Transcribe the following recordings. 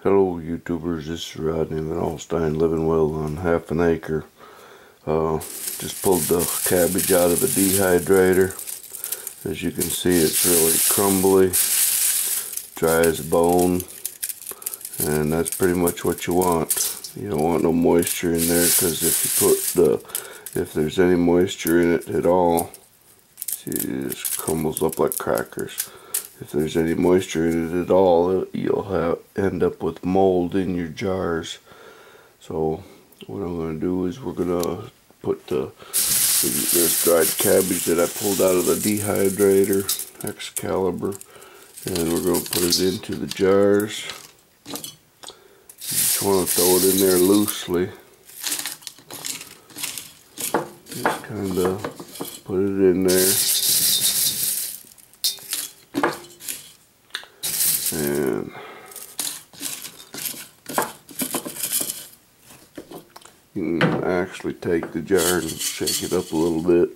Hello YouTubers, this is Rodney VanAlstine, living well on half an acre. Just pulled the cabbage out of the dehydrator. As you can see, it's really crumbly, dry as a bone, and that's pretty much what you want. You don't want no moisture in there, because if there's any moisture in it at all, see, it just crumbles up like crackers. If there's any moisture in it at all, you'll end up with mold in your jars. So what I'm going to do is we're going to put this dried cabbage that I pulled out of the dehydrator, Excalibur, and we're going to put it into the jars. You just want to throw it in there loosely. Just kind of put it in there. And you can actually take the jar and shake it up a little bit.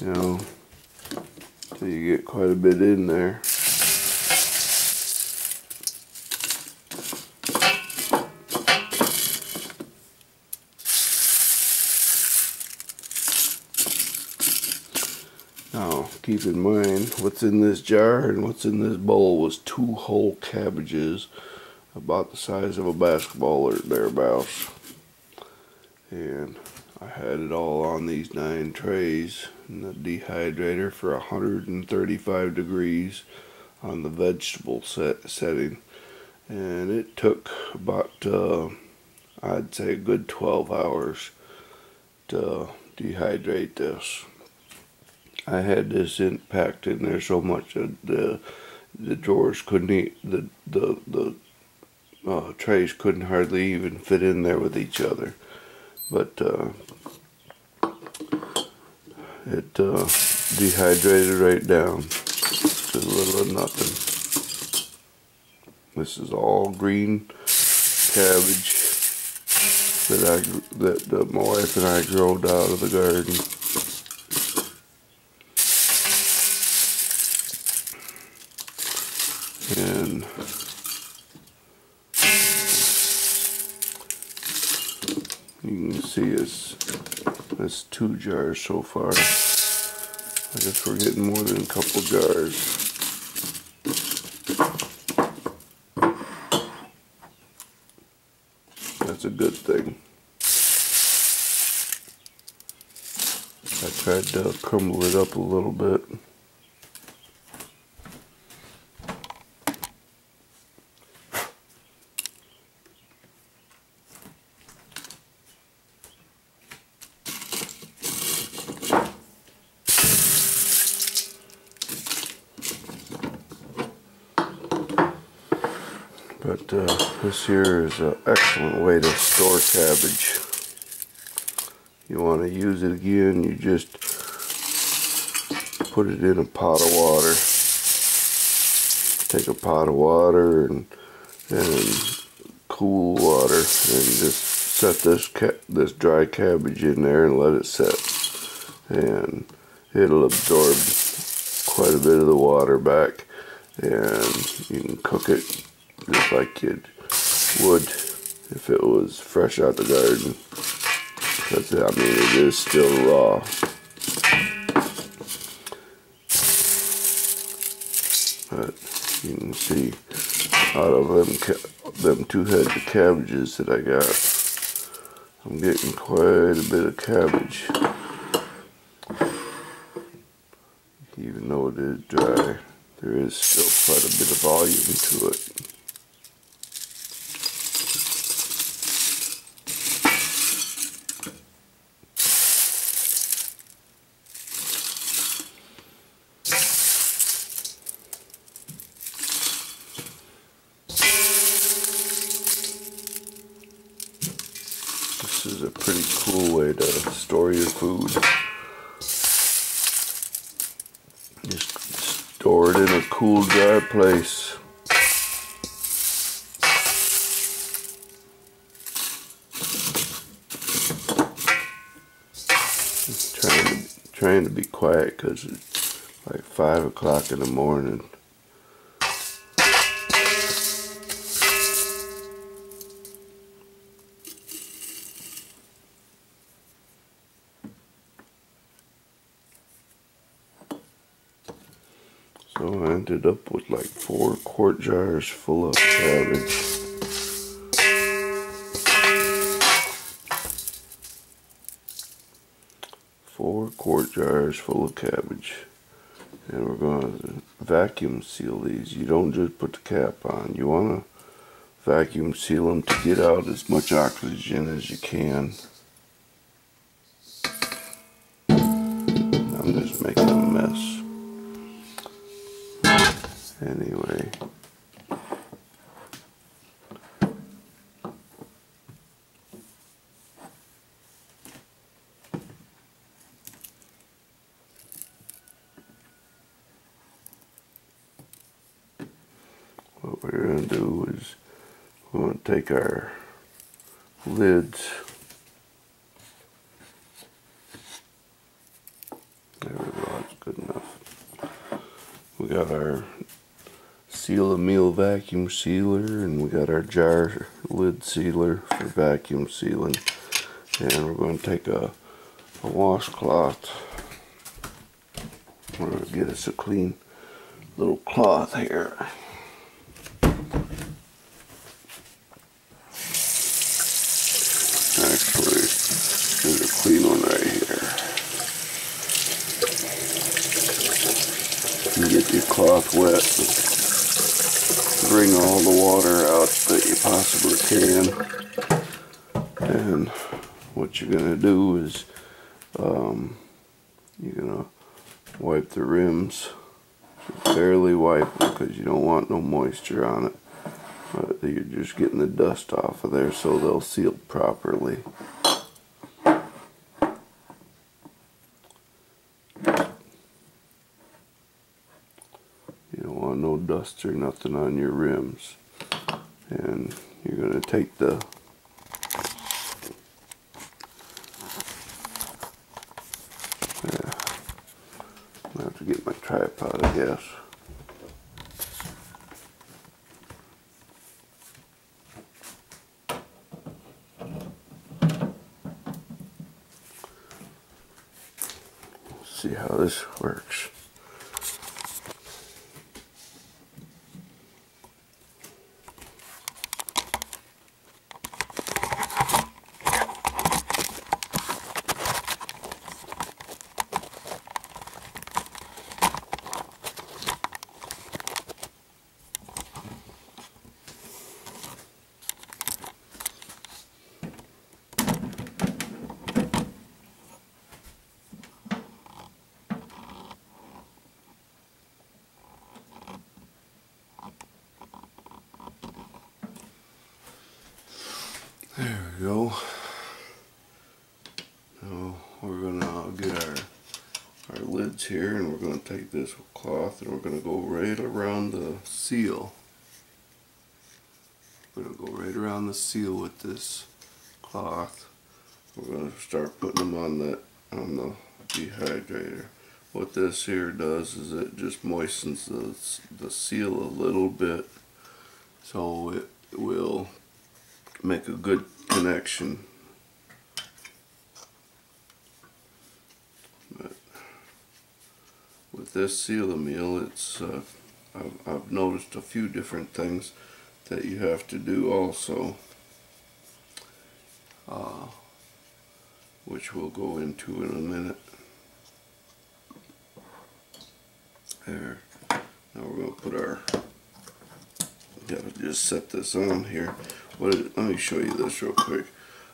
You know, till you get quite a bit in there. Now, keep in mind, what's in this jar and what's in this bowl was 2 whole cabbages, about the size of a basketball or thereabouts. And I had it all on these 9 trays in the dehydrator for 135 degrees on the vegetable setting. And it took about, I'd say a good 12 hours to dehydrate this. I had this packed in there so much that the drawers couldn't the trays couldn't hardly even fit in there with each other. But it dehydrated right down to little or nothing. This is all green cabbage that my wife and I growed out of the garden. And you can see it's 2 jars so far. I guess we're getting more than a couple jars. That's a good thing. I tried to crumble it up a little bit. But this here is an excellent way to store cabbage. You want to use it again, you just put it in a pot of water. Take a pot of water and cool water, and just set this dry cabbage in there and let it set. And it'll absorb quite a bit of the water back, and you can cook it just like you would if it was fresh out the garden. Because, I mean, it is still raw. But you can see, out of them 2 heads of cabbages that I got, I'm getting quite a bit of cabbage. Even though it is dry, there is still quite a bit of volume to it. This is a pretty cool way to store your food. Just store it in a cool, dry place. Trying to be quiet because it's like 5 o'clock in the morning. So I ended up with like 4 quart jars full of cabbage. 4 quart jars full of cabbage. And we're going to vacuum seal these. You don't just put the cap on. You want to vacuum seal them to get out as much oxygen as you can. I'm just making a mess. Anyway. What we're going to do is we're going to take our lids. There we go, that's good enough. We got our seal a meal vacuum sealer, and we got our jar lid sealer for vacuum sealing. And we're going to take a washcloth. We're going to get us a clean little cloth here. Actually, there's a clean one right here. You get your cloth wet, bring all the water out that you possibly can. And what you're going to do is you're going to wipe the rims. Barely wipe them because you don't want no moisture on it. But you're just getting the dust off of there so they'll seal properly. You don't want no dust or nothing on your rims. And you're going to take the I have to get my tripod, I guess. Let's see how this works. There we go. Now we're going to get our lids here, and we're going to take this cloth and we're going to go right around the seal. We're going to go right around the seal with this cloth. We're going to start putting them on the dehydrator. What this here does is it just moistens the seal a little bit, so it will make a good connection. But with this seal a meal, it's I've noticed a few different things that you have to do also, which we'll go into in a minute. There. Now we're going to put our, gotta just set this on here. Let me show you this real quick.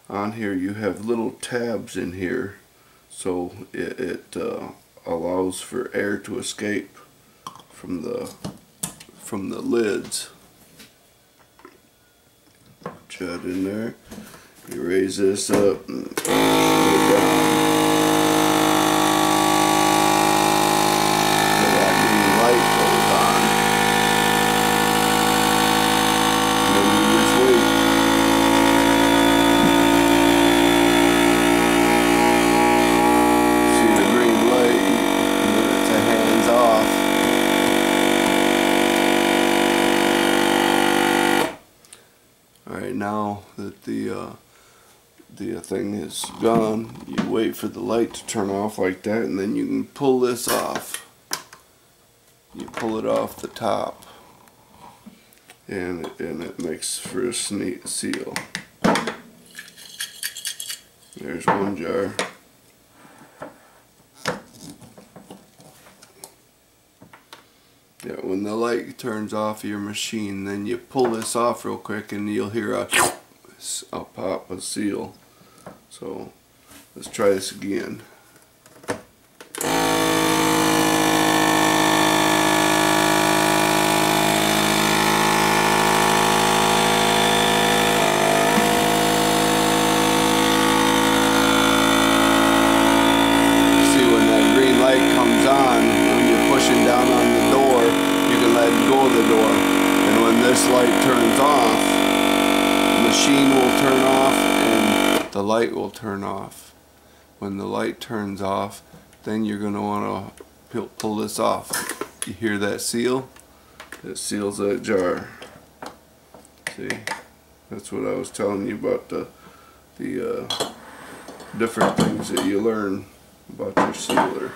On here you have little tabs in here, so it allows for air to escape from the lids. Put that in there. You raise this up and put it down. So that green light goes on. And then you just wait. the thing is gone, you wait for the light to turn off like that, and then you can pull this off. You pull it off the top, and it makes for a neat seal. There's one jar. Yeah, when the light turns off your machine, then you pull this off real quick and you'll hear a pop, a seal. So let's try this again. See, when that green light comes on, when you're pushing down on the door, you can let go of the door. And when this light turns off, the machine will turn off and the light will turn off. When the light turns off, then you're going to want to pull this off. You hear that seal? It seals that jar. See? That's what I was telling you about the different things that you learn about your sealer.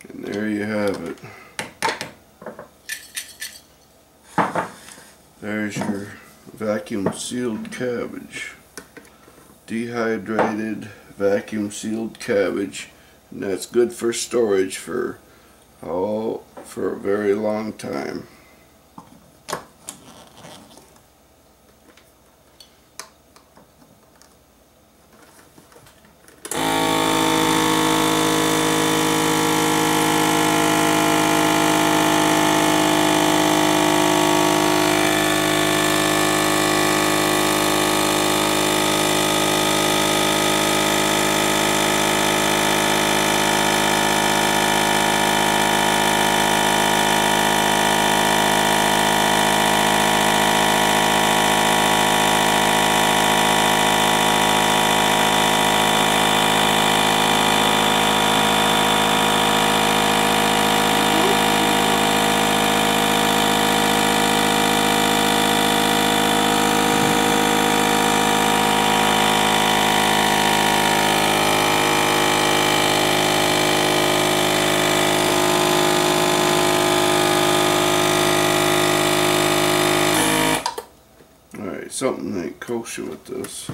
And there you have it. There's your vacuum sealed cabbage. Dehydrated vacuum sealed cabbage. And that's good for storage for a very long time. Something ain't kosher with this.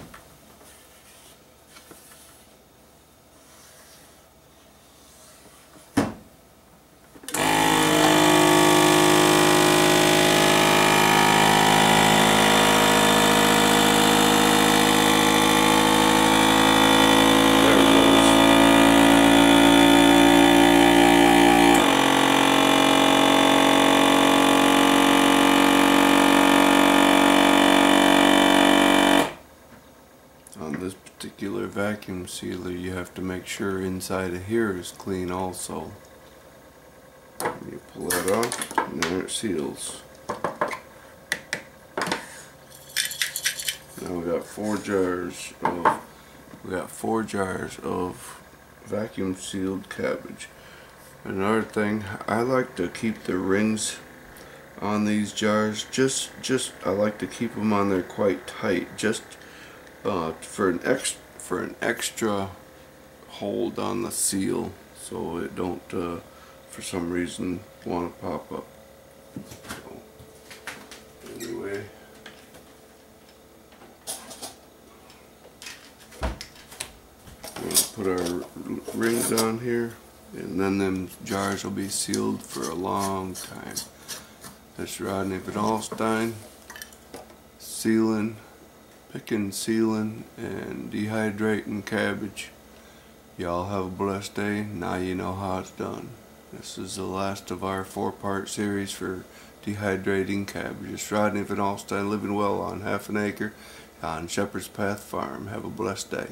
This particular vacuum sealer, you have to make sure inside of here is clean also. You pull that off and there it seals. Now we got four jars of vacuum sealed cabbage. Another thing, I like to keep the rings on these jars I like to keep them on there quite tight, just for an extra hold on the seal, so it don't for some reason want to pop up. So, anyway, we're going to put our rings on here, and then them jars will be sealed for a long time. That's Rodney VanAlstine, picking, sealing, and dehydrating cabbage. Y'all have a blessed day. Now you know how it's done. This is the last of our 4-part series for dehydrating cabbages. Rodney VanAlstine, living well on half an acre on Shepherd's Path Farm. Have a blessed day.